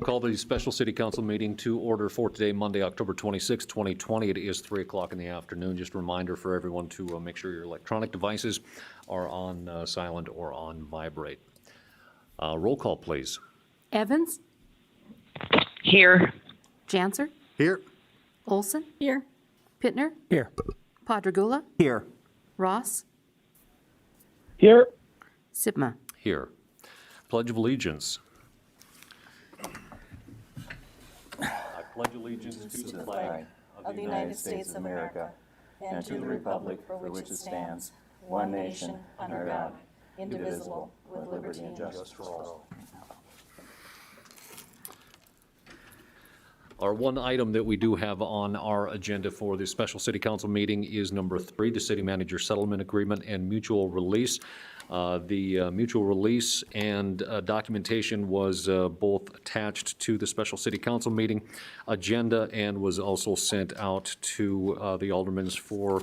call the special city council meeting to order for today, Monday, October 26, 2020. It is 3 o'clock in the afternoon. Just a reminder for everyone to make sure your electronic devices are on silent or on vibrate. Roll call, please. Evans? Here. Janser? Here. Olson? Here. Pittner? Here. Padragula? Here. Ross? Here. Sipma? Here. Pledge of Allegiance. I pledge allegiance to the flag Of the United States of America and to the republic for which it stands, one nation, under God, indivisible, with liberty and justice for all. Our one item that we do have on our agenda for the special city council meeting is number 3, the city manager settlement agreement and mutual release. The mutual release and documentation was both attached to the special city council meeting agenda and was also sent out to the aldermen for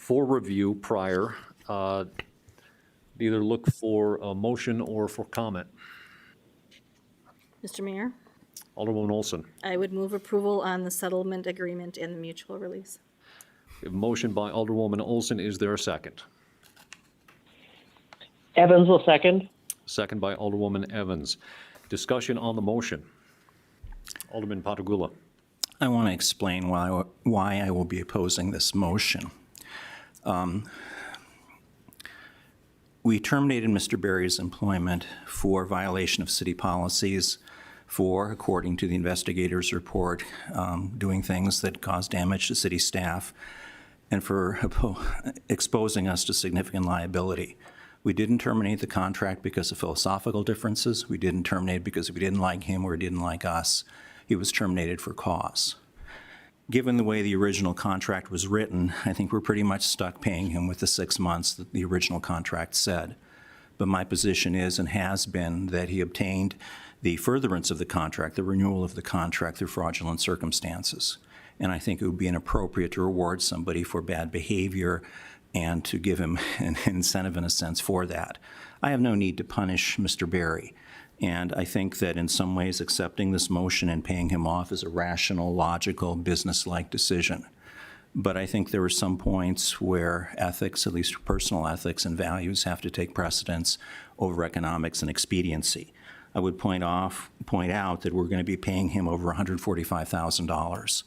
review prior. Either look for a motion or for comment. Mr. Mayor, Alderwoman Olson. I would move approval on the settlement agreement and the mutual release. We have a motion by Alderwoman Olson. Is there a second? Evans will second. Second by Alderwoman Evans. Discussion on the motion. Alderman Padragula. I want to explain why I will be opposing this motion. We terminated Mr. Berry's employment for violation of city policies, for, according to the investigator's report, doing things that caused damage to city staff, and for exposing us to significant liability. We didn't terminate the contract because of philosophical differences. We didn't terminate because we didn't like him or didn't like us. He was terminated for cause. Given the way the original contract was written, I think we're pretty much stuck paying him with the 6 months that the original contract said. But my position is and has been that he obtained the furtherance of the contract, the renewal of the contract through fraudulent circumstances. And I think it would be inappropriate to reward somebody for bad behavior and to give him an incentive in a sense for that. I have no need to punish Mr. Berry. And I think that in some ways accepting this motion and paying him off is a rational, logical, business-like decision. But I think there are some points where ethics, at least personal ethics and values, have to take precedence over economics and expediency. I would point out that we're going to be paying him over $145,000.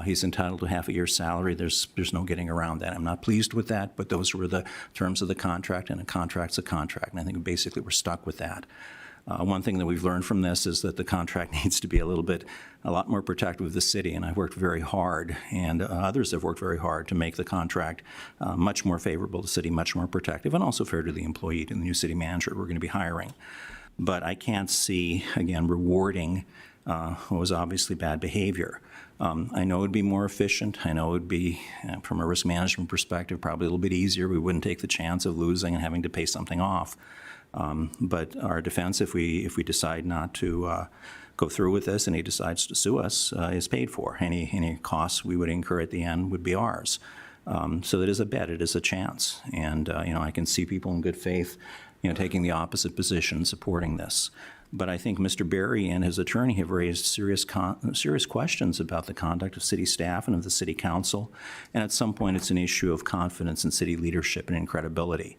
He's entitled to half a year's salary. There's no getting around that. I'm not pleased with that, but those were the terms of the contract, and a contract's a contract, and I think basically we're stuck with that. One thing that we've learned from this is that the contract needs to be a lot more protective of the city, and I've worked very hard, and others have worked very hard to make the contract much more favorable to the city, much more protective, and also fair to the employee, to the new city manager we're going to be hiring. But I can't see, again, rewarding what was obviously bad behavior. I know it would be more efficient. I know it would be, from a risk management perspective, probably a little bit easier. We wouldn't take the chance of losing and having to pay something off. But our defense, if we decide not to go through with this and he decides to sue us, is paid for. Any costs we would incur at the end would be ours. So it is a bet. It is a chance. And I can see people in good faith, taking the opposite position, supporting this. But I think Mr. Berry and his attorney have raised serious questions about the conduct of city staff and of the city council. And at some point, it's an issue of confidence in city leadership and in credibility.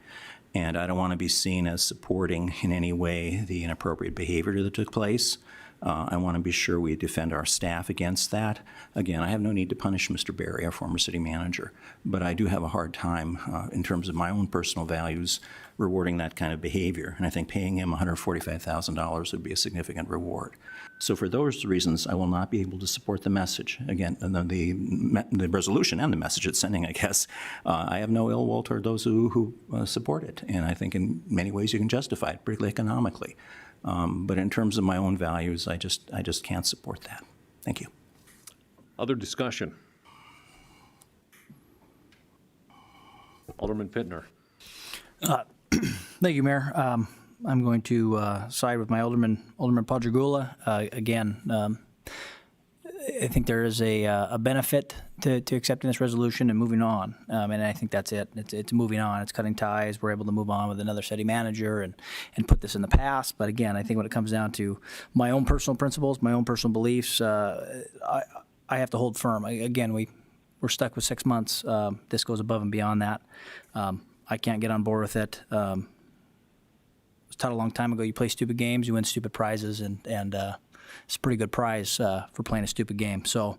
And I don't want to be seen as supporting in any way the inappropriate behavior that took place. I want to be sure we defend our staff against that. Again, I have no need to punish Mr. Berry, our former city manager, but I do have a hard time in terms of my own personal values rewarding that kind of behavior. And I think paying him $145,000 would be a significant reward. So for those reasons, I will not be able to support the message. Again, the resolution and the message it's sending, I guess. I have no ill will toward those who support it. And I think in many ways you can justify it, particularly economically. But in terms of my own values, I just can't support that. Thank you. Other discussion? Alderman Pittner. Thank you, Mayor. I'm going to side with my Alderman Padragula. Again, I think there is a benefit to accepting this resolution and moving on. And I think that's it. It's moving on. It's cutting ties. We're able to move on with another city manager and put this in the past. But again, I think when it comes down to my own personal principles, my own personal beliefs, I have to hold firm. Again, we're stuck with 6 months. This goes above and beyond that. I can't get on board with it. It was taught a long time ago. You play stupid games, you win stupid prizes, and it's a pretty good prize for playing a stupid game. So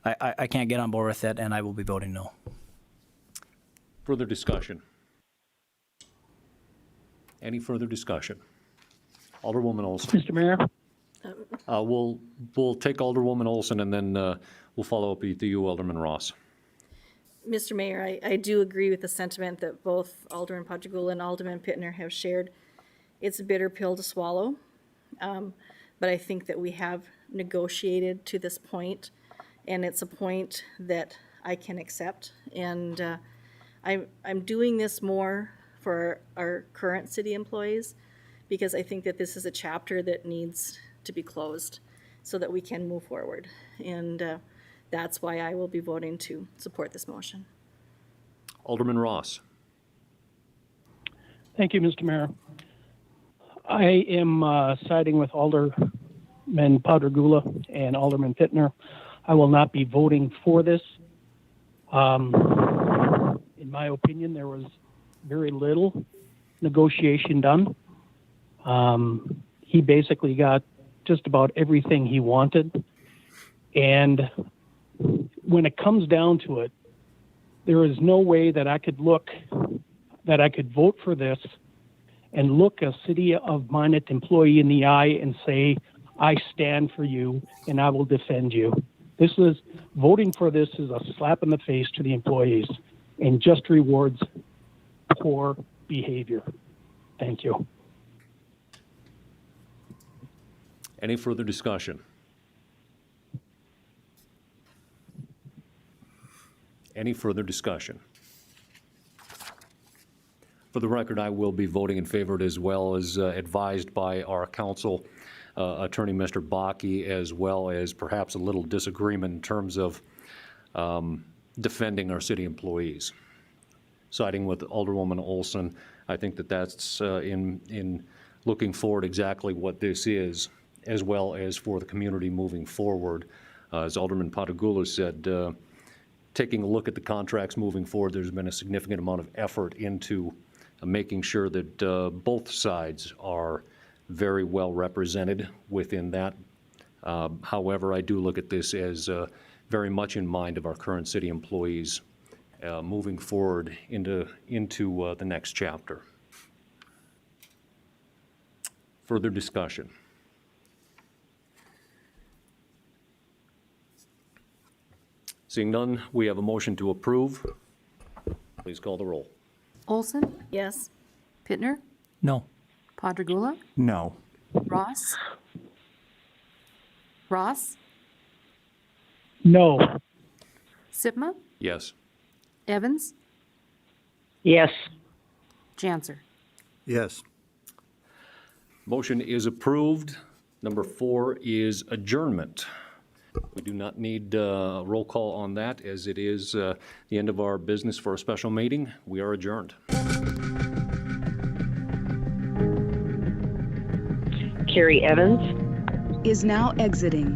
I can't get on board with it, and I will be voting no. Further discussion? Any further discussion? Alderwoman Olson. Mr. Mayor? We'll take Alderwoman Olson, and then we'll follow up with you, Alderman Ross. Mr. Mayor, I do agree with the sentiment that both Alderman Padragula and Alderman Pittner have shared. It's a bitter pill to swallow, but I think that we have negotiated to this point, and it's a point that I can accept. And I'm doing this more for our current city employees because I think that this is a chapter that needs to be closed so that we can move forward. And that's why I will be voting to support this motion. Alderman Ross. Thank you, Mr. Mayor. I am siding with Alderman Padragula and Alderman Pittner. I will not be voting for this. In my opinion, there was very little negotiation done. He basically got just about everything he wanted. And when it comes down to it, there is no way that I could vote for this and look a City of Minot employee in the eye and say, I stand for you and I will defend you. Voting for this is a slap in the face to the employees and just rewards poor behavior. Thank you. Any further discussion? Any further discussion? For the record, I will be voting in favor as well as advised by our council attorney, Mr. Bakke, as well as perhaps a little disagreement in terms of defending our city employees. Siding with Alderwoman Olson, I think that that's in looking forward exactly what this is, as well as for the community moving forward. As Alderman Padragula said, taking a look at the contracts moving forward, there's been a significant amount of effort into making sure that both sides are very well represented within that. However, I do look at this as very much in mind of our current city employees moving forward into the next chapter. Further discussion? Seeing none, we have a motion to approve. Please call the roll. Olson, Yes? Pittner, No. Padragula, No. Ross, No. Sipma, Yes. Evans, Yes. Janser. Yes. Motion is approved. Number 4 is adjournment. We do not need a roll call on that, as it is the end of our business for a special meeting. We are adjourned. Carrie Evans. is now exiting.